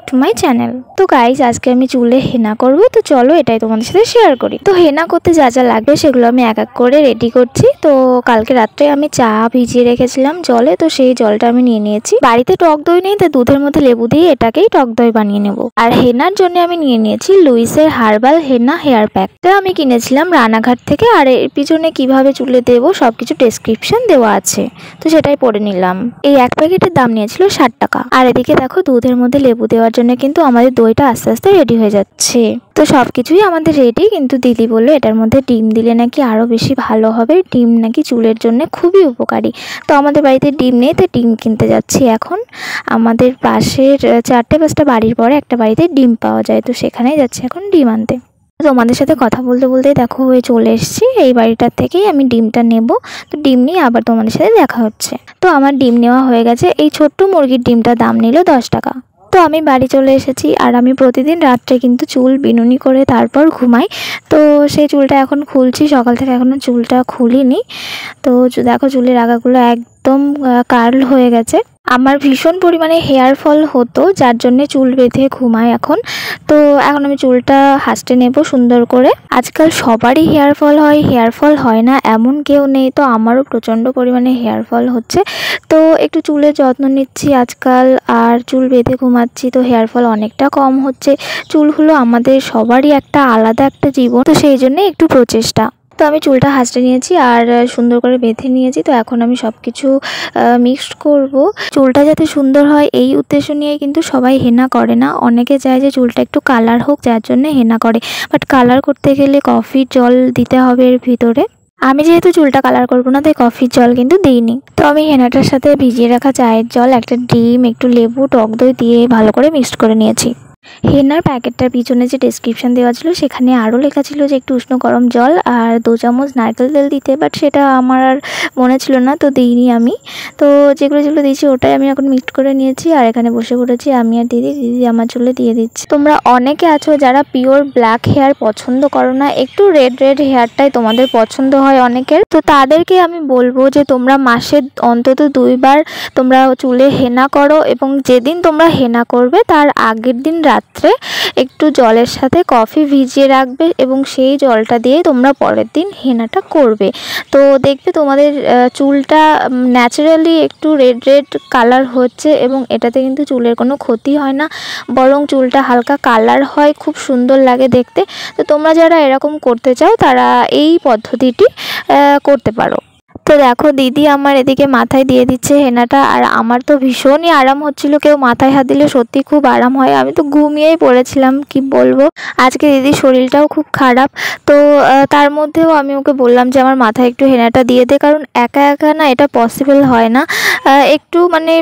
To my channel. তো guys আজকে আমি চুলে হেনা করব, তো চলো এটাই তোমাদের সাথে শেয়ার করি। তো হেনা করতে যা যা লাগবে সেগুলো আমি এক এক করে রেডি করছি। তো কালকে রাত্রে আমি চা ভিজিয়ে রেখেছিলাম জলে, তো সেই জলটা আমি নিয়ে নিয়েছি। বাড়িতে টক দই নেই, তো দুধের মধ্যে লেবু দিয়ে এটাকেই টক দই বানিয়ে নেব। আর হেনার জন্য আমি নিয়ে নিয়েছি লুইসের হার্বাল হেনা হেয়ার প্যাকটা। আমি কিনেছিলাম রানাঘাট থেকে, আর এর পিছনে কিভাবে চুলে দেবো সবকিছু ডেসক্রিপশন দেওয়া আছে, তো সেটাই পড়ে নিলাম। এই এক প্যাকেটের দাম নিয়েছিল 60 টাকা। আর এদিকে দেখো দুধের মধ্যে লেবু দেওয়ার জন্য কিন্তু আমাদের দইটা আস্তে আস্তে রেডি হয়ে যাচ্ছে। তো সবকিছুই আমাদের রেডি, কিন্তু দিদি বললো এটার মধ্যে ডিম দিলে নাকি আরো বেশি ভালো হবে, ডিম নাকি চুলের জন্য খুবই উপকারী। তো আমাদের বাড়িতে ডিম নেই, তো ডিম কিনতে যাচ্ছি এখন। আমাদের পাশের 4-5টা বাড়ির পরে একটা বাড়িতে ডিম পাওয়া যায়, তো সেখানেই যাচ্ছি এখন ডিম আনতে। তোমাদের সাথে কথা বলতে বলতে দেখো হয়ে চলে এসেছি এই বাড়িটার থেকেই। আমি ডিমটা নেব, তো ডিম নিয়ে আবার তোমাদের সাথে দেখা হচ্ছে। তো আমার ডিম নেওয়া হয়ে গেছে। এই ছোট্ট মুরগির ডিমটার দাম নিল 10 টাকা। তো আমি বাড়ি চলে এসেছি, আর আমি প্রতিদিন রাত্রে কিন্তু চুল বিনুনি করে তারপর ঘুমাই। তো সেই চুলটা এখন খুলছি, সকাল থেকে এখনও চুলটা খুলিনি। তো দেখো চুলের আগাগুলো একদম কার্ল হয়ে গেছে। আমার ভীষণ পরিমাণে হেয়ার ফল হতো, যার জন্য চুল বেঁধে ঘুমাই এখন। তো এখন আমি চুলটা হাসতে নেব সুন্দর করে। আজকাল সবারই হেয়ার ফল হয় না এমন কেউ নেই, তো আমারও প্রচণ্ড পরিমাণে হেয়ার ফল হচ্ছে। তো একটু চুলের যত্ন নিচ্ছি আজকাল, আর চুল বেঁধে ঘুমাচ্ছি, তো হেয়ার ফল অনেকটা কম হচ্ছে। চুল হলো আমাদের সবারই একটা আলাদা একটা জীবন, তো সেই জন্য একটু প্রচেষ্টা। তো আমি চুলটা হাসতে নিয়েছি আর সুন্দর করে বেঁধে নিয়েছি। তো এখন আমি সব কিছু মিক্সড করব। চুলটা যাতে সুন্দর হয় এই উদ্দেশ্য নিয়ে কিন্তু সবাই হেনা করে না। অনেকে চায় যে চুলটা একটু কালার হোক, যার জন্য হেনা করে। বাট কালার করতে গেলে কফির জল দিতে হবে এর ভিতরে। আমি যেহেতু চুলটা কালার করবো না, তাই কফির জল কিন্তু দিইনি। তো আমি হেনাটার সাথে ভিজিয়ে রাখা চায়ের জল, একটা ডিম, একটু লেবু, টক দই দিয়ে ভালো করে মিক্সড করে নিয়েছি। হেনার প্যাকেটটার পিছনে যে ডেসক্রিপশন দেওয়া ছিল সেখানে আরও লেখা ছিল যে একটু উষ্ণ গরম জল আর 2 চামচ নারকেল তেল দিতে, বাট সেটা আমার আর মনে ছিল না, তো দিইনি আমি। তো যেগুলো দিয়েছি ওটাই আমি এখন মিক্সড করে নিয়েছি, আর এখানে বসে পড়েছি আমি আর দিদি আমার চুলে দিয়ে দিচ্ছি। তোমরা অনেকে আছো যারা পিওর ব্ল্যাক হেয়ার পছন্দ করো না, একটু রেড হেয়ারটাই তোমাদের পছন্দ হয় অনেকের। তো তাদেরকে আমি বলবো যে তোমরা মাসে অন্তত 2 বার তোমরা চুলে হেনা করো, এবং যেদিন তোমরা হেনা করবে তার আগের দিন রাত্রে একটু জলের সাথে কফি ভিজিয়ে রাখবে, এবং সেই জলটা দিয়ে তোমরা পরের দিন হেনাটা করবে। তো দেখবে তোমাদের চুলটা ন্যাচারালি একটু রেড কালার হচ্ছে, এবং এটাতে কিন্তু চুলের কোনো ক্ষতি হয় না, বরং চুলটা হালকা কালার হয়, খুব সুন্দর লাগে দেখতে। তো তোমরা যারা এরকম করতে চাও তারা এই পদ্ধতিটি করতে পারো। তো দেখো দিদি আমার এদিকে মাথায় দিয়ে দিচ্ছে হেনাটা, আর আমার তো ভীষণই আরাম হচ্ছিল। কেউ মাথায় হাত দিলে সত্যি খুব আরাম হয়। আমি তো ঘুমিয়েই পড়েছিলাম, কি বলবো। আজকে দিদির শরীরটাও খুব খারাপ, তো তার মধ্যেও আমি ওকে বললাম যে আমার মাথায় একটু হেনাটা দিয়ে দে, কারণ একা একা না এটা পসিবল হয় না। একটু মানে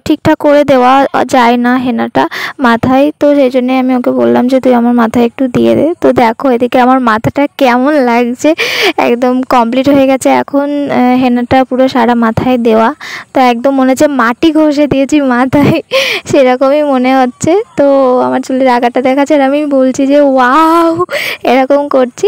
ঠিকঠাক করে দেওয়া যায় না হেনাটা মাথায়, তো সেই জন্যে আমি ওকে বললাম যে তুই আমার মাথায় একটু দিয়ে দে। তো দেখো এদিকে আমার মাথাটা কেমন লাগছে, একদম কমপ্লিট হয়ে গেছে এখন হেনাটা পুরো সারা মাথায় দেওয়া। তো একদম মনে হচ্ছে মাটি ঘষে দিয়েছি মাথায়, সেরকমই মনে হচ্ছে। তো আমার চুলের আগাটা দেখাচ্ছে, আর আমি বলছি যে ওয়াও এরকম করছি।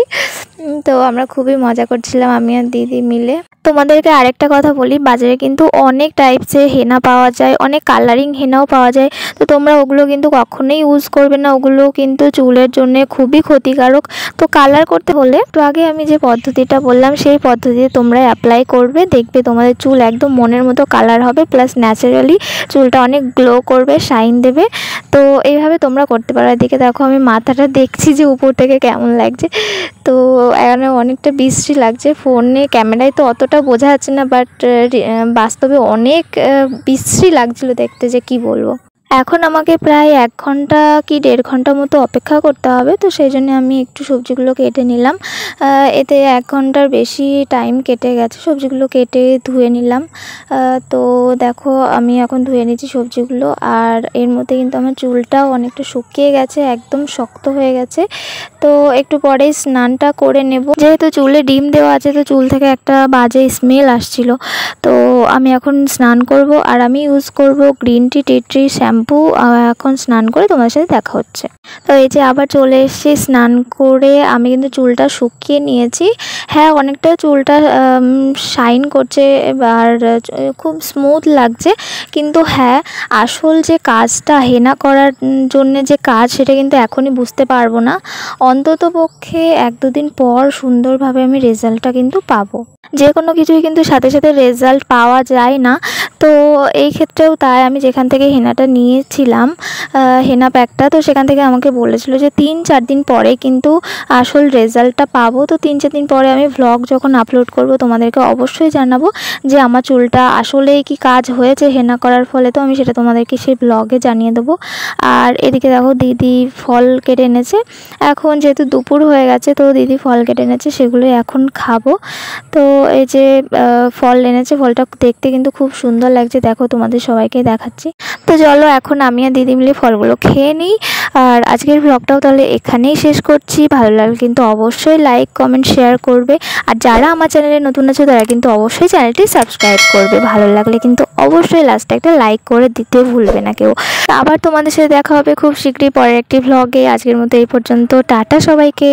তো আমরা খুবই মজা করছিলাম আমি আর দিদি মিলে। তোমাদেরকে আরেকটা কথা বলি, বাজারে কিন্তু অনেক টাইপসের হেনা পাওয়া যায়, অনেক কালারিং হেনাও পাওয়া যায়। তো তোমরা ওগুলো কিন্তু কখনোই ইউজ করবে না, ওগুলো কিন্তু চুলের জন্য খুবই ক্ষতিকারক। তো কালার করতে হলে একটু আগে আমি যে পদ্ধতিটা বললাম সেই পদ্ধতিতে তোমরা অ্যাপ্লাই করবে, দেখবে তোমাদের চুল একদম মনের মতো কালার হবে, প্লাস ন্যাচারালি চুলটা অনেক গ্লো করবে, শাইন দেবে। তো এইভাবে তোমরা করতে পারো। এদিকে দেখো আমি মাথাটা দেখছি যে উপর থেকে কেমন লাগছে। তো এখানে অনেকটা বিশ্রী লাগছে, ফোনে ক্যামেরায় তো অতটা বোঝা যাচ্ছে না, বাট বাস্তবে অনেক বিশ্রী লাগছিল দেখতে, যে কি বলবো। এখন আমাকে প্রায় 1 ঘন্টা কি 1.5 ঘন্টা মতো অপেক্ষা করতে হবে, তো সেই জন্য আমি একটু সবজিগুলো কেটে নিলাম। এতে 1 ঘন্টার বেশি টাইম কেটে গেছে। সবজিগুলো কেটে ধুয়ে নিলাম। তো দেখো আমি এখন ধুয়ে নিচ্ছি সবজিগুলো, আর এর মধ্যে কিন্তু আমার চুলটাও অনেকটা শুকিয়ে গেছে, একদম শক্ত হয়ে গেছে। তো তো একটু পরেই স্নানটা করে নেব। যেহেতু চুলে ডিম দেওয়া আছে তো চুল থেকে একটা বাজে স্মেল আসছিল, তো আমি এখন স্নান করব। আর আমি ইউজ করব গ্রিন টি ট্রি শ্যাম্পু। এখন স্নান করে তোমার সাথে দেখা হচ্ছে। তো এই যে আবার চলে এসেছি স্নান করে। আমি কিন্তু চুলটা শুকিয়ে নিয়েছি। হ্যাঁ, অনেকটা চুলটা শাইন করছে আর খুব স্মুথ লাগছে, কিন্তু হ্যাঁ আসল যে কাজটা হেনা করার জন্য যে কাজ সেটা কিন্তু এখনই বুঝতে পারবো না। অন্তত পক্ষে 1-2 দিন পর সুন্দরভাবে আমি রেজাল্টটা কিন্তু পাবো। যে কোনো কিছুই কিন্তু সাথে সাথে রেজাল্ট পাওয়া যায় না, তো এই ক্ষেত্রেও তাই। আমি যেখান থেকে হেনাটা নিয়েছিলাম, হেনা প্যাকটা, তো সেখান থেকে আমাকে বলেছিল যে 3-4 দিন পরে কিন্তু আসল রেজাল্টটা পাবো। তো 3-4 দিন পরে আমি ভ্লগ যখন আপলোড করব তোমাদেরকে অবশ্যই জানাবো যে আমার চুলটা আসলেই কি কাজ হয়েছে হেনা করার ফলে। তো আমি সেটা তোমাদেরকে সেই ব্লগে জানিয়ে দেবো। আর এদিকে দেখো দিদি ফল কেটে এনেছে। এখন যেহেতু দুপুর হয়ে গেছে তো দিদি ফল কেটে এনেছে, সেগুলোই এখন খাবো। তো এই যে ফল এনেছে, ফলটা দেখতে কিন্তু খুব সুন্দর লাগছে, দেখো তোমাদের সবাইকে দেখাচ্ছি। তো চলো এখন আমি আর দিদি মিলে ফলগুলো খেয়ে নিই। আর আজকের ব্লগটাও তাহলে এখানেই শেষ করছি। ভালো লাগলে কিন্তু অবশ্যই লাইক কমেন্ট শেয়ার করবে। আর যারা আমার চ্যানেলে নতুন আছে তারা কিন্তু অবশ্যই চ্যানেলটি সাবস্ক্রাইব করবে। ভালো লাগলে কিন্তু অবশ্যই লাস্টে একটা লাইক করে দিতে ভুলবে না কেউ। আবার তোমাদের সাথে দেখা হবে খুব শীঘ্রই পরের একটি ব্লগে। আজকের মতো এই পর্যন্ত, টাটা সবাইকে।